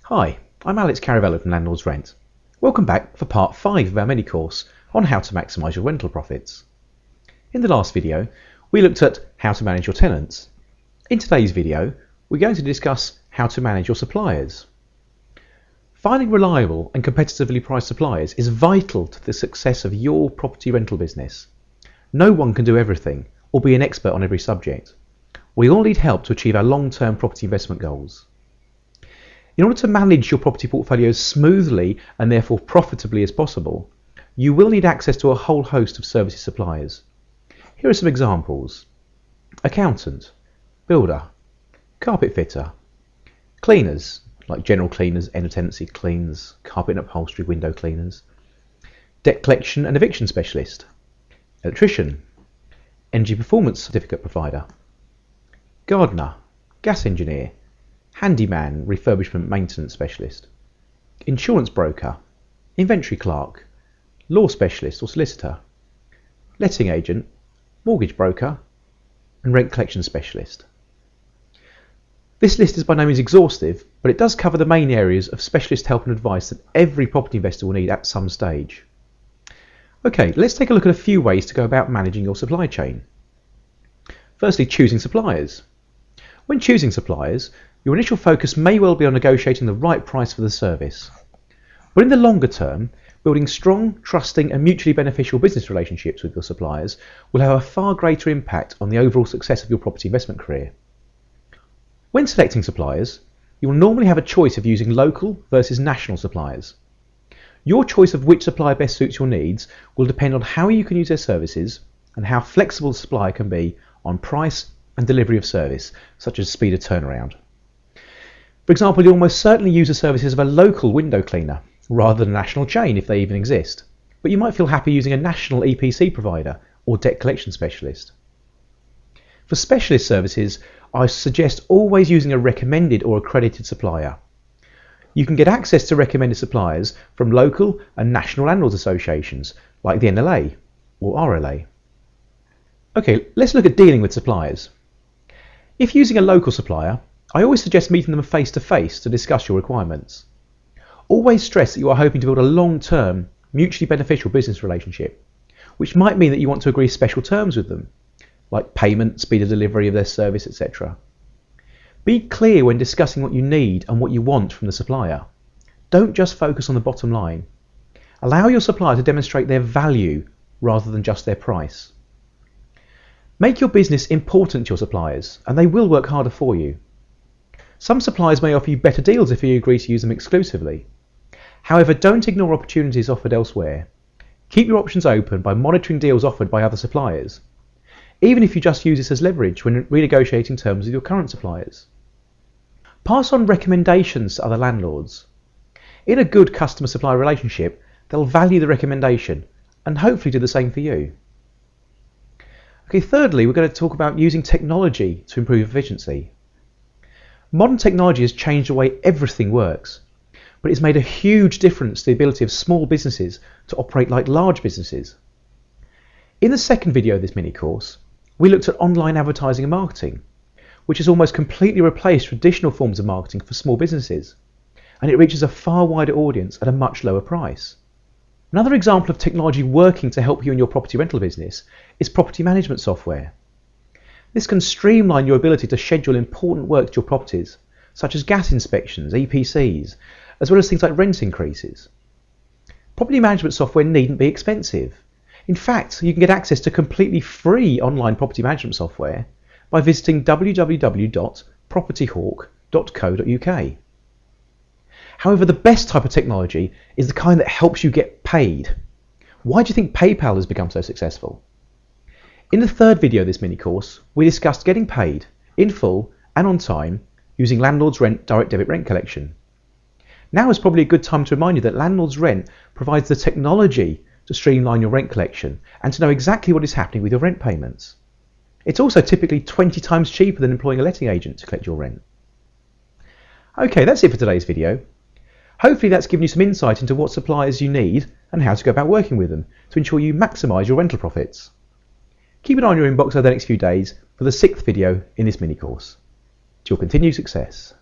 Hi, I'm Alex Caravello from Landlord's Rent. Welcome back for part 5 of our mini-course on how to maximise your rental profits. In the last video, we looked at how to manage your tenants. In today's video, we're going to discuss how to manage your suppliers. Finding reliable and competitively priced suppliers is vital to the success of your property rental business. No one can do everything or be an expert on every subject. We all need help to achieve our long-term property investment goals. In order to manage your property portfolio as smoothly and therefore profitably as possible, you will need access to a whole host of services suppliers. Here are some examples: accountant, builder, carpet fitter, cleaners like general cleaners, end of tenancy cleaners, carpet and upholstery, window cleaners, debt collection and eviction specialist, electrician, energy performance certificate provider, gardener, gas engineer, handyman, refurbishment maintenance specialist, insurance broker, inventory clerk, law specialist or solicitor, letting agent, mortgage broker, and rent collection specialist. This list is by no means exhaustive, but it does cover the main areas of specialist help and advice that every property investor will need at some stage. Okay, let's take a look at a few ways to go about managing your supply chain. Firstly, choosing suppliers. When choosing suppliers, your initial focus may well be on negotiating the right price for the service. But in the longer term, building strong, trusting and mutually beneficial business relationships with your suppliers will have a far greater impact on the overall success of your property investment career. When selecting suppliers, you will normally have a choice of using local versus national suppliers. Your choice of which supplier best suits your needs will depend on how you can use their services and how flexible the supplier can be on price and delivery of service, such as speed of turnaround. For example, you'll almost certainly use the services of a local window cleaner rather than a national chain if they even exist, but you might feel happy using a national EPC provider or debt collection specialist. For specialist services, I suggest always using a recommended or accredited supplier. You can get access to recommended suppliers from local and national landlords associations like the NLA or RLA. Okay, let's look at dealing with suppliers. If using a local supplier, I always suggest meeting them face to face to discuss your requirements. Always stress that you are hoping to build a long-term, mutually beneficial business relationship, which might mean that you want to agree special terms with them, like payment, speed of delivery of their service, etc. Be clear when discussing what you need and what you want from the supplier. Don't just focus on the bottom line. Allow your supplier to demonstrate their value rather than just their price. Make your business important to your suppliers, and they will work harder for you. Some suppliers may offer you better deals if you agree to use them exclusively. However, don't ignore opportunities offered elsewhere. Keep your options open by monitoring deals offered by other suppliers, even if you just use this as leverage when renegotiating terms with your current suppliers. Pass on recommendations to other landlords. In a good customer-supplier relationship, they'll value the recommendation and hopefully do the same for you. Okay, thirdly, we're going to talk about using technology to improve efficiency. Modern technology has changed the way everything works, but it's made a huge difference to the ability of small businesses to operate like large businesses. In the second video of this mini-course, we looked at online advertising and marketing, which has almost completely replaced traditional forms of marketing for small businesses, and it reaches a far wider audience at a much lower price. Another example of technology working to help you in your property rental business is property management software. This can streamline your ability to schedule important work to your properties, such as gas inspections, EPCs, as well as things like rent increases. Property management software needn't be expensive. In fact, you can get access to completely free online property management software by visiting www.propertyhawk.co.uk. However, the best type of technology is the kind that helps you get paid. Why do you think PayPal has become so successful? In the third video of this mini-course, we discussed getting paid in full and on time using Landlord's Rent direct debit rent collection. Now is probably a good time to remind you that Landlord's Rent provides the technology to streamline your rent collection and to know exactly what is happening with your rent payments. It's also typically 20 times cheaper than employing a letting agent to collect your rent. Okay, that's it for today's video. Hopefully that's given you some insight into what suppliers you need and how to go about working with them to ensure you maximise your rental profits. Keep an eye on your inbox over the next few days for the 6th video in this mini-course. To your continued success.